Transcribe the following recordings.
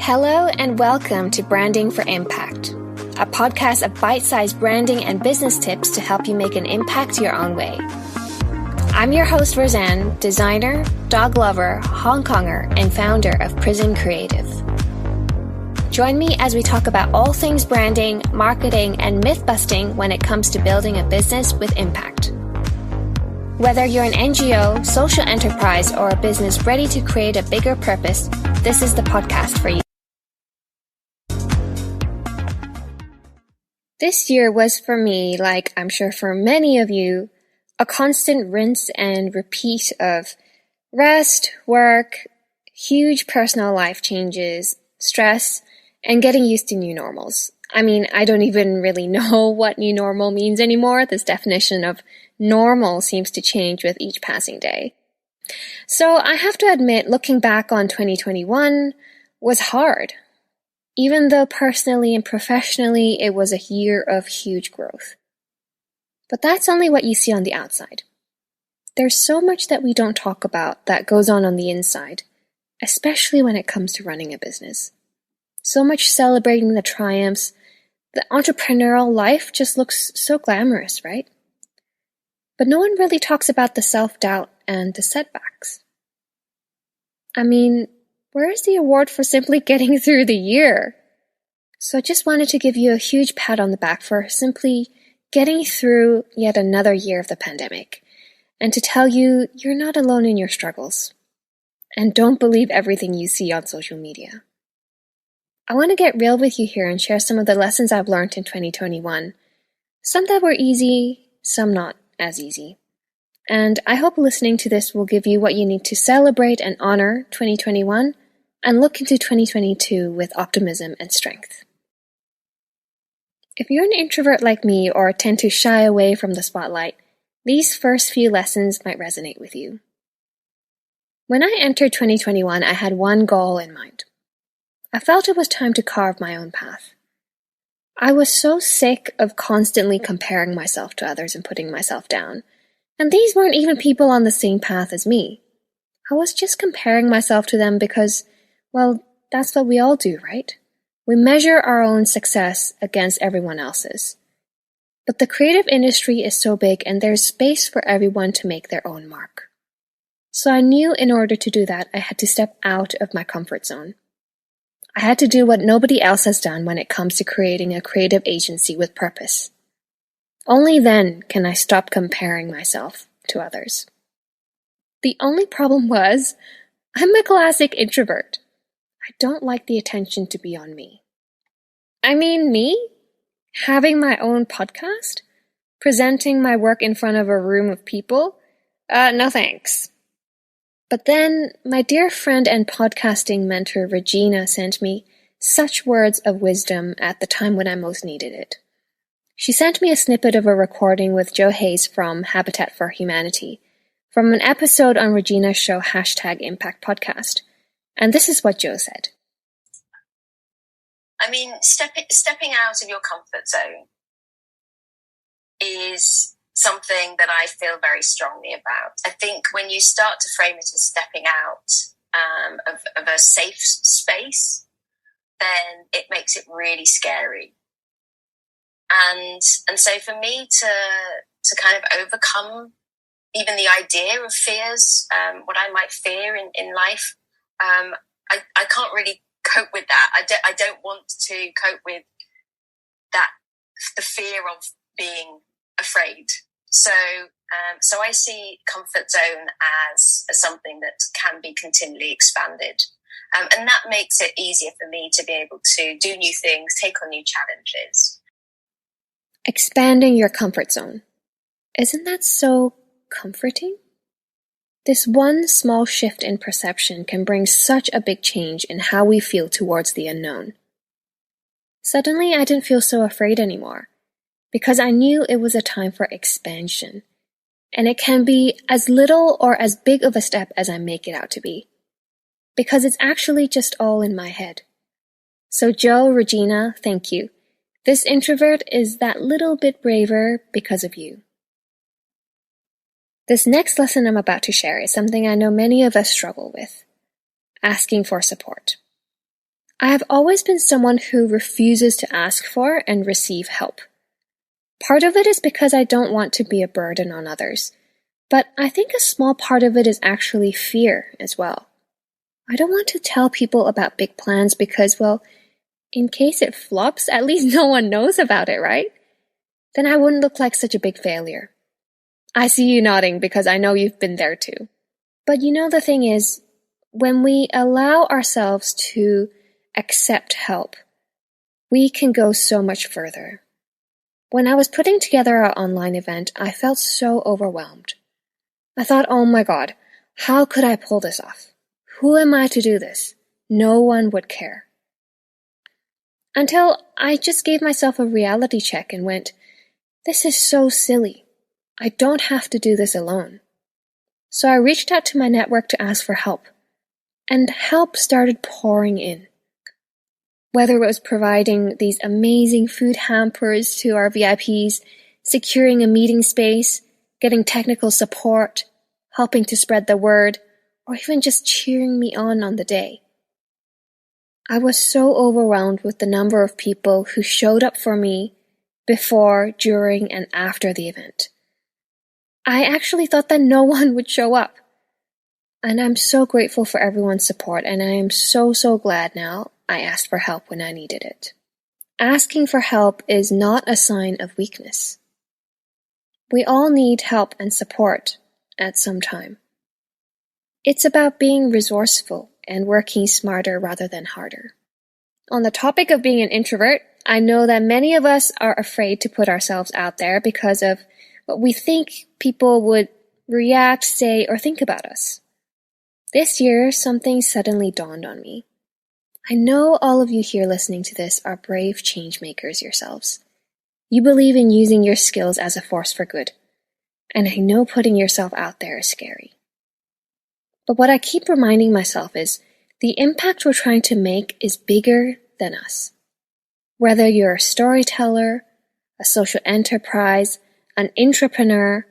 Hello and welcome to Branding for Impact, a podcast of bite-sized branding and business tips to help you make an impact your own way. I'm your host, Roseanne, designer, dog lover, Hong Konger, and founder of Prism Creative. Join me as we talk about all things branding, marketing, and myth-busting when it comes to building a business with impact. Whether you're an NGO, social enterprise, or a business ready to create a bigger purpose, this is the podcast for you. This year was for me, like I'm sure for many of you, a constant rinse and repeat of rest, work, huge personal life changes, stress, and getting used to new normals. I mean, I don't even really know what new normal means anymore. This definition of normal seems to change with each passing day. So I have to admit, looking back on 2021 was hard. Even though personally and professionally it was a year of huge growth. But that's only what you see on the outside. There's so much that we don't talk about that goes on the inside, especially when it comes to running a business. So much celebrating the triumphs. The entrepreneurial life just looks so glamorous, right? But no one really talks about the self-doubt and the setbacks. I mean, where's the award for simply getting through the year? So I just wanted to give you a huge pat on the back for simply getting through yet another year of the pandemic, and to tell you you're not alone in your struggles. And don't believe everything you see on social media. I want to get real with you here and share some of the lessons I've learned in 2021. Some that were easy, some not as easy. And I hope listening to this will give you what you need to celebrate and honor 2021 and look into 2022 with optimism and strength. If you're an introvert like me or tend to shy away from the spotlight, these first few lessons might resonate with you. When I entered 2021, I had one goal in mind. I felt it was time to carve my own path. I was so sick of constantly comparing myself to others and putting myself down. And these weren't even people on the same path as me. I was just comparing myself to them because, well, that's what we all do, right? We measure our own success against everyone else's. But the creative industry is so big and there's space for everyone to make their own mark. So I knew in order to do that, I had to step out of my comfort zone. I had to do what nobody else has done when it comes to creating a creative agency with purpose. Only then can I stop comparing myself to others. The only problem was, I'm a classic introvert. I don't like the attention to be on me. I mean, me? Having my own podcast? Presenting my work in front of a room of people? No thanks. But then, my dear friend and podcasting mentor Regina sent me such words of wisdom at the time when I most needed it. She sent me a snippet of a recording with Joe Hayes from Habitat for Humanity, from an episode on Regina's show #Impact Podcast. And this is what Joe said. I mean, stepping out of your comfort zone is something that I feel very strongly about. I think when you start to frame it as stepping out of a safe space, then it makes it really scary. And so for me to kind of overcome even the idea of fears, what I might fear in life, I can't really cope with that. I don't want to cope with that, the fear of being afraid. So I see comfort zone as something that can be continually expanded. And that makes it easier for me to be able to do new things, take on new challenges. Expanding your comfort zone. Isn't that so comforting? This one small shift in perception can bring such a big change in how we feel towards the unknown. Suddenly, I didn't feel so afraid anymore, because I knew it was a time for expansion, and it can be as little or as big of a step as I make it out to be, because it's actually just all in my head. So Joe, Regina, thank you. This introvert is that little bit braver because of you. This next lesson I'm about to share is something I know many of us struggle with: asking for support. I have always been someone who refuses to ask for and receive help. Part of it is because I don't want to be a burden on others, but I think a small part of it is actually fear as well. I don't want to tell people about big plans because, well, in case it flops, at least no one knows about it, right? Then I wouldn't look like such a big failure. I see you nodding because I know you've been there too. But the thing is, when we allow ourselves to accept help, we can go so much further. When I was putting together our online event, I felt so overwhelmed. I thought, oh my God, how could I pull this off? Who am I to do this? No one would care. Until I just gave myself a reality check and went, this is so silly. I don't have to do this alone. So I reached out to my network to ask for help, and help started pouring in. Whether it was providing these amazing food hampers to our VIPs, securing a meeting space, getting technical support, helping to spread the word, or even just cheering me on the day. I was so overwhelmed with the number of people who showed up for me before, during, and after the event. I actually thought that no one would show up. And I'm so grateful for everyone's support, and I am so glad now I asked for help when I needed it. Asking for help is not a sign of weakness. We all need help and support at some time. It's about being resourceful and working smarter rather than harder. On the topic of being an introvert, I know that many of us are afraid to put ourselves out there because of what we think people would react, say, or think about us. This year, something suddenly dawned on me. I know all of you here listening to this are brave change makers yourselves. You believe in using your skills as a force for good. And I know putting yourself out there is scary. But what I keep reminding myself is the impact we're trying to make is bigger than us. Whether you're a storyteller, a social enterprise, an entrepreneur,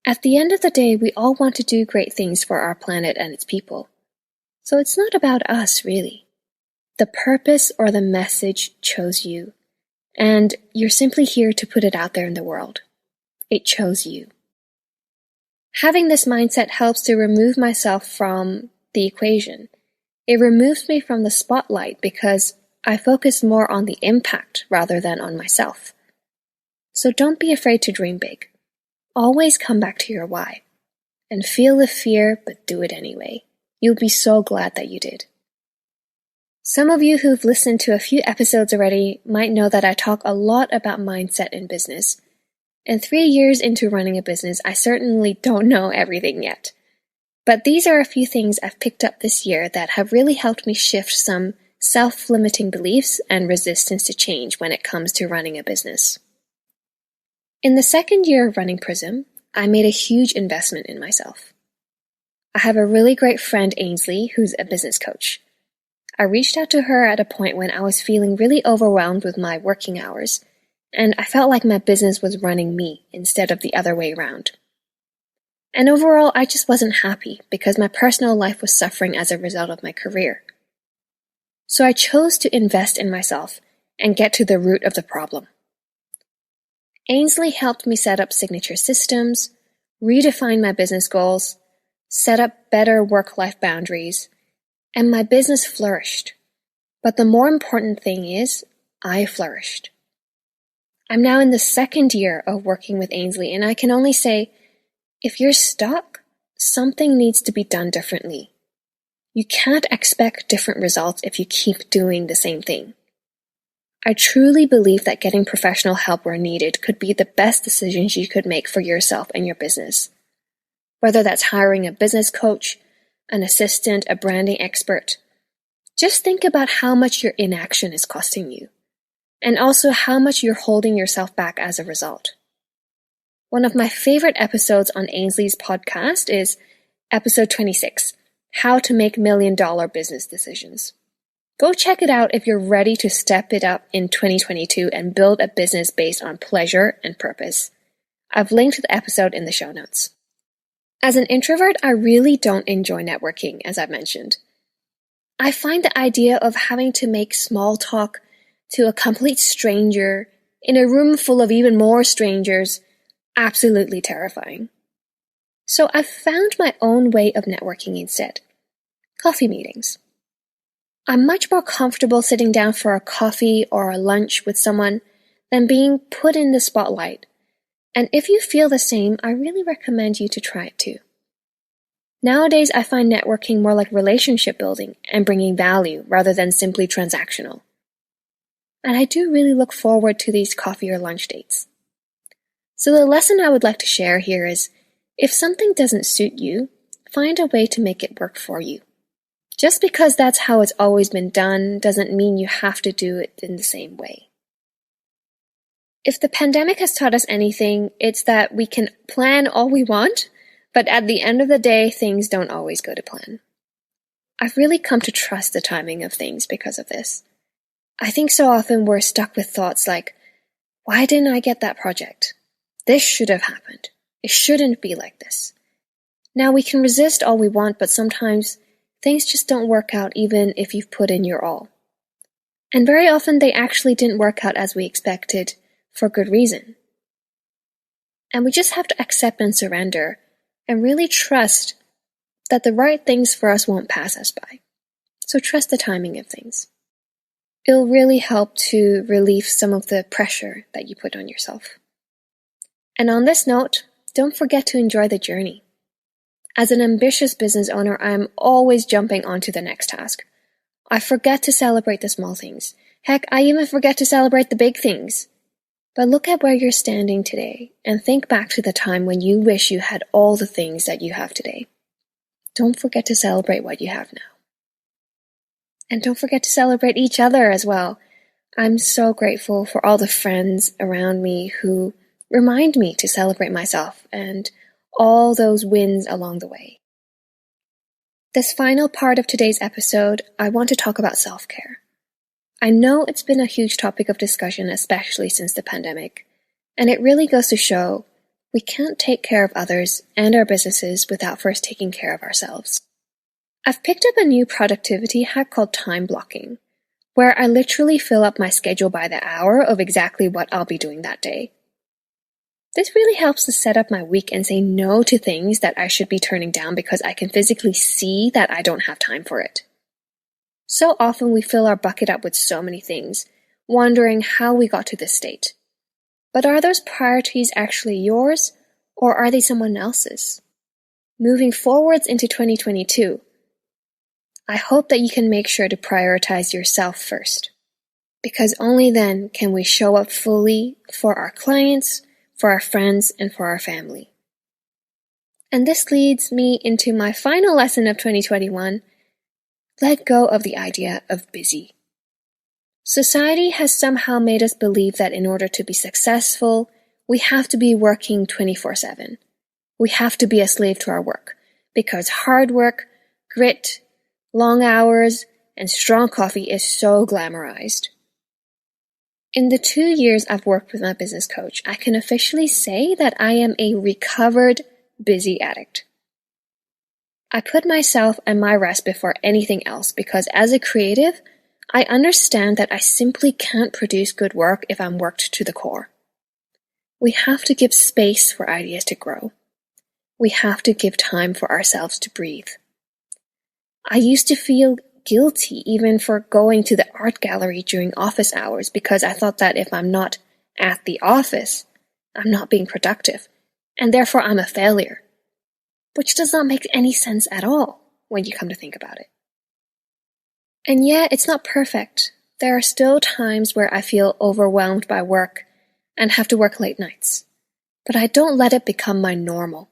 at the end of the day, we all want to do great things for our planet and its people. So it's not about us, really. The purpose or the message chose you, and you're simply here to put it out there in the world. It chose you. Having this mindset helps to remove myself from the equation. It removes me from the spotlight because I focus more on the impact rather than on myself. So don't be afraid to dream big. Always come back to your why. And feel the fear, but do it anyway. You'll be so glad that you did. Some of you who've listened to a few episodes already might know that I talk a lot about mindset in business. And 3 years into running a business, I certainly don't know everything yet. But these are a few things I've picked up this year that have really helped me shift some self-limiting beliefs and resistance to change when it comes to running a business. In the second year of running Prism, I made a huge investment in myself. I have a really great friend, Ainsley, who's a business coach. I reached out to her at a point when I was feeling really overwhelmed with my working hours, and I felt like my business was running me instead of the other way around. And overall, I just wasn't happy because my personal life was suffering as a result of my career. So I chose to invest in myself and get to the root of the problem. Ainsley helped me set up signature systems, redefine my business goals, set up better work-life boundaries, and my business flourished. But the more important thing is, I flourished. I'm now in the second year of working with Ainsley, and I can only say, if you're stuck, something needs to be done differently. You can't expect different results if you keep doing the same thing. I truly believe that getting professional help where needed could be the best decisions you could make for yourself and your business. Whether that's hiring a business coach, an assistant, a branding expert. Just think about how much your inaction is costing you, and also how much you're holding yourself back as a result. One of my favorite episodes on Ainsley's podcast is episode 26, How to Make $1 Million Business Decisions. Go check it out if you're ready to step it up in 2022 and build a business based on pleasure and purpose. I've linked the episode in the show notes. As an introvert, I really don't enjoy networking, as I've mentioned. I find the idea of having to make small talk to a complete stranger in a room full of even more strangers absolutely terrifying. So I've found my own way of networking instead. Coffee meetings. I'm much more comfortable sitting down for a coffee or a lunch with someone than being put in the spotlight. And if you feel the same, I really recommend you to try it too. Nowadays, I find networking more like relationship building and bringing value rather than simply transactional. And I do really look forward to these coffee or lunch dates. So the lesson I would like to share here is, if something doesn't suit you, find a way to make it work for you. Just because that's how it's always been done doesn't mean you have to do it in the same way. If the pandemic has taught us anything, it's that we can plan all we want, but at the end of the day, things don't always go to plan. I've really come to trust the timing of things because of this. I think so often we're stuck with thoughts like, why didn't I get that project? This should have happened. It shouldn't be like this. Now we can resist all we want, but sometimes things just don't work out even if you've put in your all. And very often they actually didn't work out as we expected for good reason. And we just have to accept and surrender and really trust that the right things for us won't pass us by. So trust the timing of things. It'll really help to relieve some of the pressure that you put on yourself. And on this note, don't forget to enjoy the journey. As an ambitious business owner, I'm always jumping onto the next task. I forget to celebrate the small things. Heck, I even forget to celebrate the big things. But look at where you're standing today and think back to the time when you wish you had all the things that you have today. Don't forget to celebrate what you have now. And don't forget to celebrate each other as well. I'm so grateful for all the friends around me who remind me to celebrate myself and all those wins along the way. This final part of today's episode, I want to talk about self-care. I know it's been a huge topic of discussion, especially since the pandemic, and it really goes to show we can't take care of others and our businesses without first taking care of ourselves. I've picked up a new productivity hack called time blocking, where I literally fill up my schedule by the hour of exactly what I'll be doing that day. This really helps to set up my week and say no to things that I should be turning down because I can physically see that I don't have time for it. So often we fill our bucket up with so many things, wondering how we got to this state. But are those priorities actually yours, or are they someone else's? Moving forwards into 2022, I hope that you can make sure to prioritize yourself first, because only then can we show up fully for our clients, for our friends, and for our family. And this leads me into my final lesson of 2021. Let go of the idea of busy. Society has somehow made us believe that in order to be successful, we have to be working 24/7. We have to be a slave to our work, because hard work, grit, long hours, and strong coffee is so glamorized. In the 2 years I've worked with my business coach, I can officially say that I am a recovered busy addict. I put myself and my rest before anything else because as a creative, I understand that I simply can't produce good work if I'm worked to the core. We have to give space for ideas to grow. We have to give time for ourselves to breathe. I used to feel guilty even for going to the art gallery during office hours because I thought that if I'm not at the office, I'm not being productive, and therefore I'm a failure. Which does not make any sense at all when you come to think about it. And yet, it's not perfect. There are still times where I feel overwhelmed by work and have to work late nights. But I don't let it become my normal.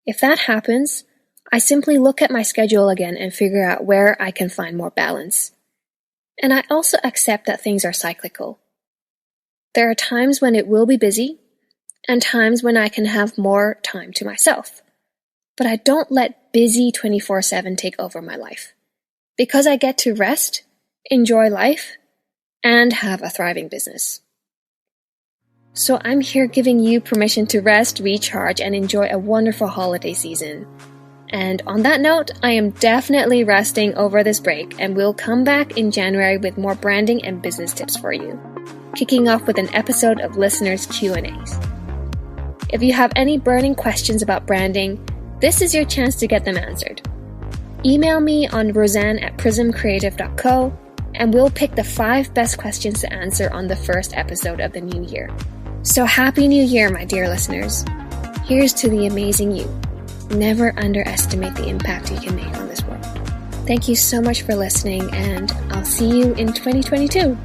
If that happens, I simply look at my schedule again and figure out where I can find more balance. And I also accept that things are cyclical. There are times when it will be busy, and times when I can have more time to myself. But I don't let busy 24/7 take over my life. Because I get to rest, enjoy life, and have a thriving business. So I'm here giving you permission to rest, recharge, and enjoy a wonderful holiday season. And on that note, I am definitely resting over this break and we'll come back in January with more branding and business tips for you, kicking off with an episode of listeners' Q&As. If you have any burning questions about branding, this is your chance to get them answered. Email me on roseanne@prismcreative.co and we'll pick the 5 best questions to answer on the first episode of the new year. So happy new year, my dear listeners. Here's to the amazing you. Never underestimate the impact you can make on this world. Thank you so much for listening, and I'll see you in 2022.